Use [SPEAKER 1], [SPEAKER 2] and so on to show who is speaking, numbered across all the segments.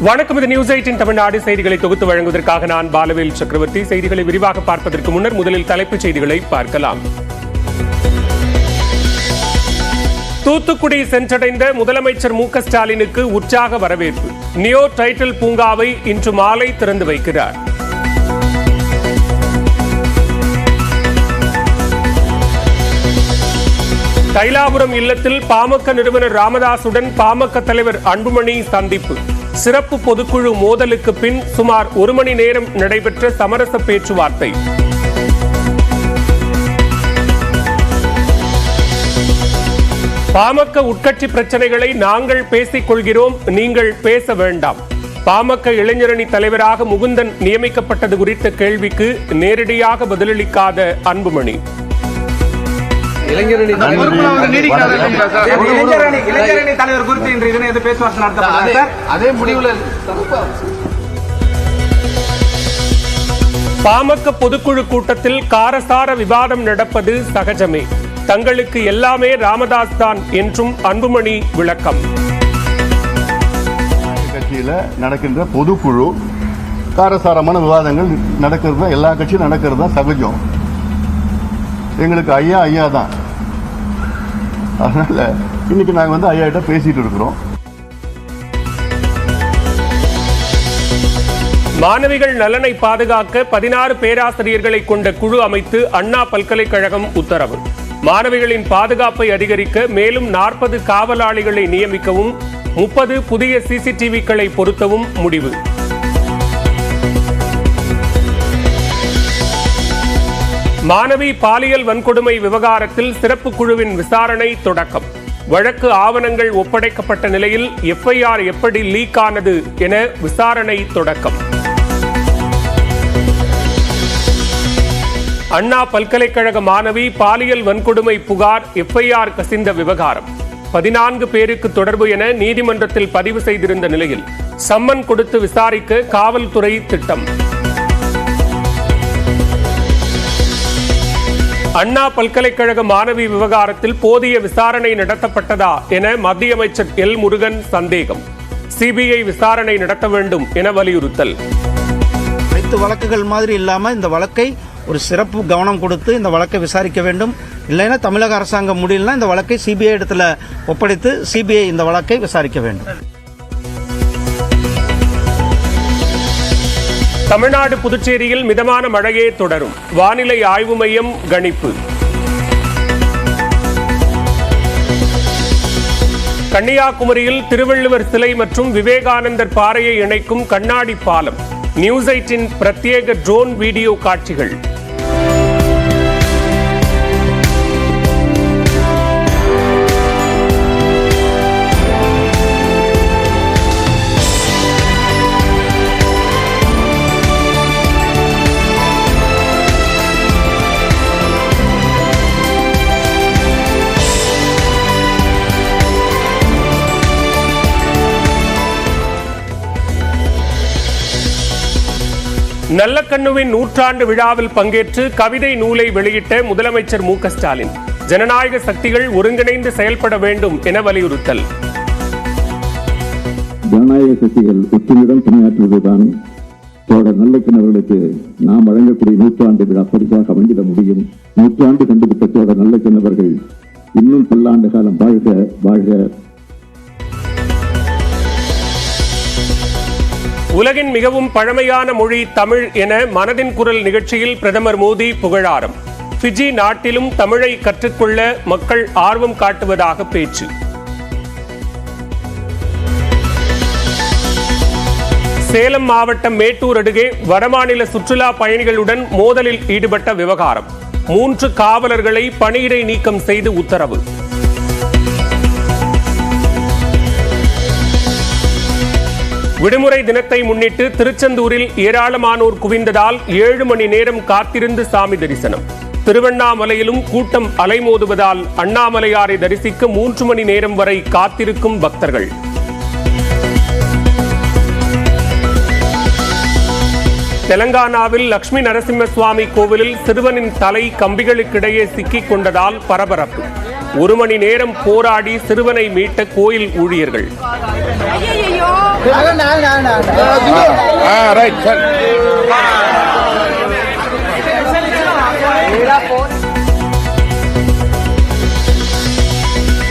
[SPEAKER 1] வணக்கம். இது நியூஸ் 8 தமிழ்நாடு செய்திகளை தொகுத்து வழங்குவதற்காக நான் பாலவேல் சக்கரவர்த்தி. செய்திகளை விரிவாக பார்ப்பதற்கு முன்னர் முதலில் தலைப்புச் செய்திகளை பார்க்கலாம். தூத்துக்குடி சென்றடைந்த முதலமைச்சர் மு.க. ஸ்டாலினுக்கு உற்சாக வரவேற்பு. நியோ டைட்டில் பூங்காவை இன்று மாலை திறந்து வைக்கிறார். தைலாபுரம் இல்லத்தில் பாமக நிறுவனர் ராமதாசுடன் பாமக தலைவர் அன்புமணி சந்திப்பு. சிறப்பு பொதுக்குழு மோதலுக்கு பின் சுமார் 1 மணி நேரம் நடைபெற்ற சமரச பேச்சுவார்த்தை. பாமக உட்கட்சி பிரச்சனைகளை நாங்கள் பேசிக் கொள்கிறோம், நீங்கள் பேச வேண்டாம். பாமக இளைஞரணி தலைவராக முகுந்தன் நியமிக்கப்பட்டது குறித்த கேள்விக்கு நேரடியாக பதிலளிக்காத அன்புமணி. பாமக பொதுக்குழு கூட்டத்தில் காரசார விவாதம் நடப்பது சகஜமே. தங்களுக்கு எல்லாமே ராமதாஸ் தான் என்றும் அன்புமணி விளக்கம்.
[SPEAKER 2] கட்சியில நடக்கின்ற பொதுக்குழு காரசாரமான விவாதங்கள் நடக்கிறது, எல்லா கட்சியும் நடக்கிறது தான் சகஜம். எங்களுக்கு ஐயா தான். அதனால இன்னைக்கு நாங்க ஐயா கிட்ட பேசிட்டு இருக்கிறோம்.
[SPEAKER 1] மாணவிகள் நலனை பாதுகாக்க 16 பேராசிரியர்களை கொண்ட குழு அமைத்து அண்ணா பல்கலைக்கழகம் உத்தரவு. மாணவிகளின் பாதுகாப்பை அதிகரிக்க மேலும் 40 காவலாளிகளை நியமிக்கவும் 30 புதிய சிசிடிவிக்களை பொருத்தவும் முடிவு. மாணவி பாலியல் வன்கொடுமை விவகாரத்தில் சிறப்பு குழுவின் விசாரணை தொடக்கம். வழக்கு ஆவணங்கள் ஒப்படைக்கப்பட்ட நிலையில் எஃப்ஐஆர் எப்படி லீக் ஆனது என விசாரணை தொடக்கம். அண்ணா பல்கலைக்கழக மாணவி பாலியல் வன்கொடுமை புகார் எஃப்ஐஆர் கசிந்த விவகாரம். 14 பேருக்கு தொடர்பு என நீதிமன்றத்தில் பதிவு செய்திருந்த நிலையில் சம்மன் கொடுத்து விசாரிக்க காவல்துறை திட்டம். அண்ணா பல்கலைக்கழக மாணவி விவகாரத்தில் போதிய விசாரணை நடத்தப்பட்டதா என மத்திய அமைச்சர் எல். முருகன் சந்தேகம். சிபிஐ விசாரணை நடத்த வேண்டும் என வலியுறுத்தல்.
[SPEAKER 3] அனைத்து வழக்குகள் மாதிரி இல்லாம இந்த வழக்கை ஒரு சிறப்பு கவனம் கொடுத்து இந்த வழக்கை விசாரிக்க வேண்டும். இல்லைன்னா தமிழக அரசாங்கம் முடியலன்னா இந்த வழக்கை சிபிஐ இடத்துல ஒப்படைத்து சிபிஐ இந்த வழக்கை விசாரிக்க வேண்டும்.
[SPEAKER 1] தமிழ்நாடு புதுச்சேரியில் மிதமான மழையே தொடரும். வானிலை ஆய்வு மையம் கணிப்பு. கன்னியாகுமரியில் திருவள்ளுவர் சிலை மற்றும் விவேகானந்தர் பாறையை இணைக்கும் கண்ணாடி பாலம். நியூஸ் 8 பிரத்யேக ட்ரோன் வீடியோ காட்சிகள். நல்லக்கண்ணுவின் 100ஆண்டு விழாவில் பங்கேற்று கவிதை நூலை வெளியிட்ட முதலமைச்சர் மு.க. ஸ்டாலின். ஜனநாயக சக்திகள் ஒருங்கிணைந்து செயல்பட வேண்டும் என வலியுறுத்தல்.
[SPEAKER 4] ஜனநாயக சக்திகள் ஒற்றுமையுடன் பணியாற்றுவதுதான் நல்லக்கண்ணவர்களுக்கு நாம் வழங்கக்கூடிய 100ஆண்டு விழா பரிசாக அமைந்திட முடியும். 100ஆண்டு கண்டுபிடித்த நல்லக்கண்ணவர்கள் இன்னும் பல்லாண்டு காலம் வாழ்க வாழ்க.
[SPEAKER 1] உலகின் மிகவும் பழமையான மொழி தமிழ் என மனதின் குரல் நிகழ்ச்சியில் பிரதமர் மோடி புகழாரம். பிஜி நாட்டிலும் தமிழை கற்றுக்கொள்ள மக்கள் ஆர்வம் காட்டுவதாக பேச்சு. சேலம் மாவட்டம் மேட்டூர் அருகே வடமாநில சுற்றுலா பயணிகளுடன் மோதலில் ஈடுபட்ட விவகாரம். 3 காவலர்களை பணியிடை நீக்கம் செய்து உத்தரவு. விடுமுறை தினத்தை முன்னிட்டு திருச்செந்தூரில் ஏராளமானோர் குவிந்ததால் 7 மணி நேரம் காத்திருந்து சாமி தரிசனம். திருவண்ணாமலையிலும் கூட்டம் அலைமோதுவதால் அண்ணாமலையாரை தரிசிக்க 3 மணி நேரம் வரை காத்திருக்கும் பக்தர்கள். தெலங்கானாவில் லட்சுமி நரசிம்ம சுவாமி கோவிலில் சிறுவனின் தலை கம்பிகளுக்கிடையே சிக்கிக் கொண்டதால் பரபரப்பு. 1 மணி நேரம் போராடி சிறுவனை மீட்ட கோயில் ஊழியர்கள்.
[SPEAKER 2] Right sir.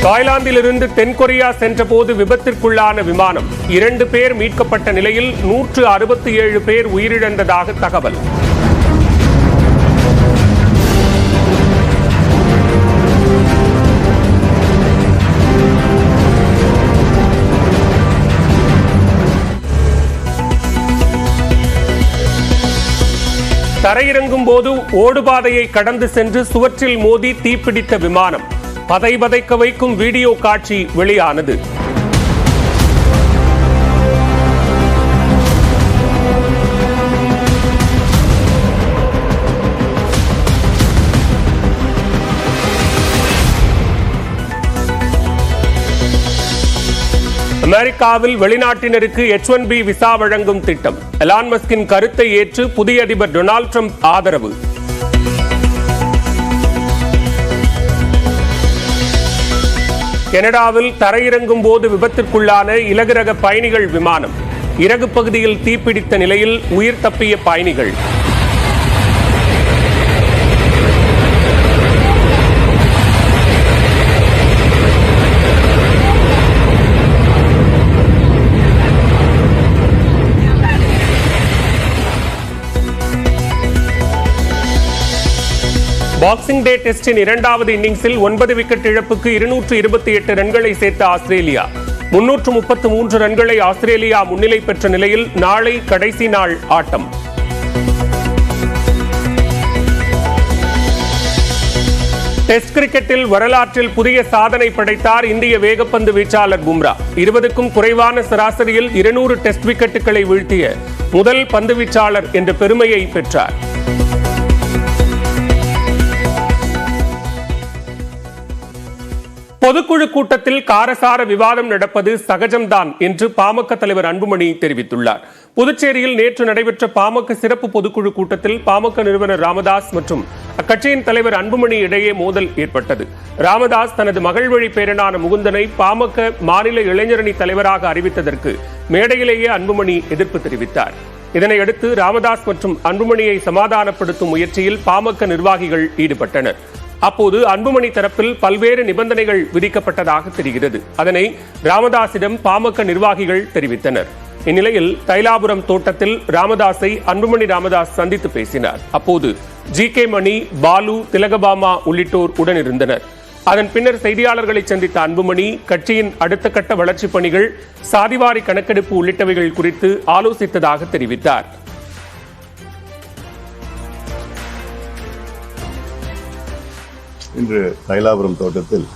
[SPEAKER 1] தாய்லாந்திலிருந்து தென்கொரியா சென்றபோது விபத்திற்குள்ளான விமானம் 2 பேர் மீட்கப்பட்ட நிலையில் 167 பேர் உயிரிழந்ததாக தகவல். தரையிறங்கும் போது ஓடுபாதையை கடந்து சென்று சுவற்றில் மோதி தீப்பிடித்த விமானம். பதைபதைக்க வைக்கும் வீடியோ காட்சி வெளியானது. அமெரிக்காவில் வெளிநாட்டினருக்கு H-1B விசா வழங்கும் திட்டம். எலான் மஸ்கின் கருத்தை ஏற்று புதிய அதிபர் டொனால்ட் ட்ரம்ப் ஆதரவு. கனடாவில் தரையிறங்கும் போது விபத்திற்குள்ளான இலகு ரக பயணிகள் விமானம். இறகு பகுதியில் தீப்பிடித்த நிலையில் உயிர் தப்பிய பயணிகள். பாக்ஸிங் டே டெஸ்டின் 2வது இன்னிங்ஸில் 9 விக்கெட் இழப்புக்கு 228 ரன்களை சேர்த்த ஆஸ்திரேலியா. 333 ரன்களை ஆஸ்திரேலியா முன்னிலை பெற்ற நிலையில் நாளை கடைசி நாள் ஆட்டம். டெஸ்ட் கிரிக்கெட்டில் வரலாற்றில் புதிய சாதனை படைத்தார் இந்திய வேகப்பந்து வீச்சாளர் பும்ரா. 20க்கும் குறைவான சராசரியில் 200 டெஸ்ட் விக்கெட்டுகளை வீழ்த்திய முதல் பந்து வீச்சாளர் என்ற பெருமையை பெற்றார். பொதுக்குழு கூட்டத்தில் காரசார விவாதம் நடப்பது சகஜம்தான் என்று பாமக தலைவர் அன்புமணி தெரிவித்துள்ளார். புதுச்சேரியில் நேற்று நடைபெற்ற பாமக சிறப்பு பொதுக்குழு கூட்டத்தில் பாமக நிறுவனர் ராமதாஸ் மற்றும் அக்கட்சியின் தலைவர் அன்புமணி இடையே மோதல் ஏற்பட்டது. ராமதாஸ் தனது மகள் வழி பேரனான முகுந்தனை பாமக மாநில இளைஞரணி தலைவராக அறிவித்ததற்கு மேடையிலேயே அன்புமணி எதிர்ப்பு தெரிவித்தார். இதனையடுத்து ராமதாஸ் மற்றும் அன்புமணியை சமாதானப்படுத்தும் முயற்சியில் பாமக நிர்வாகிகள் ஈடுபட்டனர். அப்போது அன்புமணி தரப்பில் பல்வேறு நிபந்தனைகள் விதிக்கப்பட்டதாக தெரிகிறது. அதனை ராமதாசிடம் பாமக நிர்வாகிகள் தெரிவித்தனர். இந்நிலையில் தைலாபுரம் தோட்டத்தில் ராமதாஸை அன்புமணி ராமதாஸ் சந்தித்து பேசினார். அப்போது GK மணி, பாலு, திலகபாமா உள்ளிட்டோர் உடனிருந்தனர். அதன் பின்னர் செய்தியாளர்களை சந்தித்த அன்புமணி கட்சியின் அடுத்த கட்ட வளர்ச்சிப் பணிகள், சாதிவாரி கணக்கெடுப்பு உள்ளிட்டவைகள் குறித்து ஆலோசித்ததாக தெரிவித்தார்.
[SPEAKER 2] இன்று தைலாபுரம் தோட்டத்தில்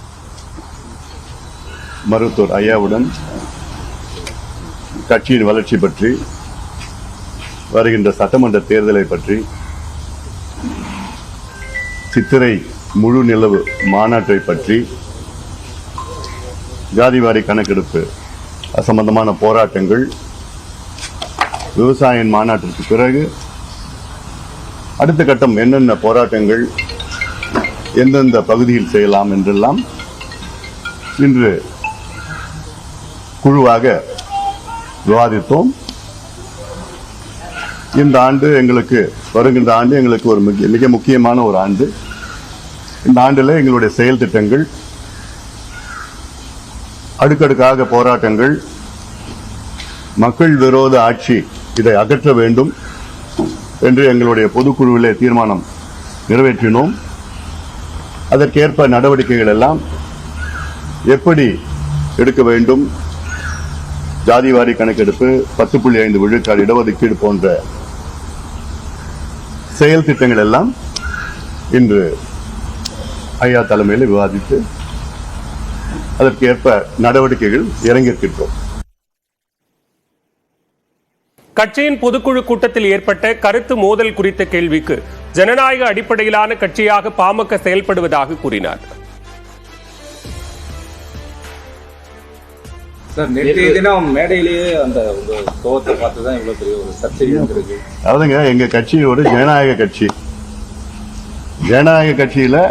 [SPEAKER 2] மருத்துவர் ஐயாவுடன் கட்சியின் வளர்ச்சி பற்றி, வருகின்ற சட்டமன்ற தேர்தலை பற்றி, சித்திரை முழு நிலவு மாநாட்டை பற்றி, ஜாதிவாரி கணக்கெடுப்பு சம்பந்தமான போராட்டங்கள், விவசாய மாநாட்டிற்கு பிறகு அடுத்த கட்டம் என்னென்ன போராட்டங்கள் எந்தெந்த பகுதியில் செய்யலாம் என்றெல்லாம் இன்று குழுவாக விவாதித்தோம். இந்த ஆண்டு எங்களுக்கு, வருகின்ற ஆண்டு எங்களுக்கு ஒரு மிக முக்கியமான ஒரு ஆண்டு. இந்த ஆண்டில் எங்களுடைய செயல் திட்டங்கள், அடுக்கடுக்காக போராட்டங்கள், மக்கள் விரோத ஆட்சி, இதை அகற்ற வேண்டும் என்று எங்களுடைய பொதுக்குழுவிலே தீர்மானம் நிறைவேற்றினோம். அதற்கேற்ப நடவடிக்கைகள் எல்லாம் எப்படி எடுக்க வேண்டும், ஜாதிவாரி கணக்கெடுப்பு, 10.5 விழுக்காடு இடஒதுக்கீடு போன்ற செயல் திட்டங்கள் எல்லாம் இன்று ஐயா தலைமையில் விவாதித்து அதற்கேற்ப நடவடிக்கைகள் இறங்கியிருக்கின்றோம்.
[SPEAKER 1] கட்சியின் பொதுக்குழு கூட்டத்தில் ஏற்பட்ட கருத்து மோதல் குறித்த கேள்விக்கு ஜனநாயக அடிப்படையிலான கட்சியாக பாமக செயல்படுவதாக கூறினார்.
[SPEAKER 5] சார், நேற்றைய தினம் மேடையிலேயே அந்த கோவத்தை பார்த்துதான் இவ்வளவு பெரிய ஒரு சர்ச்சை இருக்கு.
[SPEAKER 2] அதாவதுங்க, எங்க கட்சி ஒரு ஜனநாயக கட்சி. ஜனநாயக கட்சியில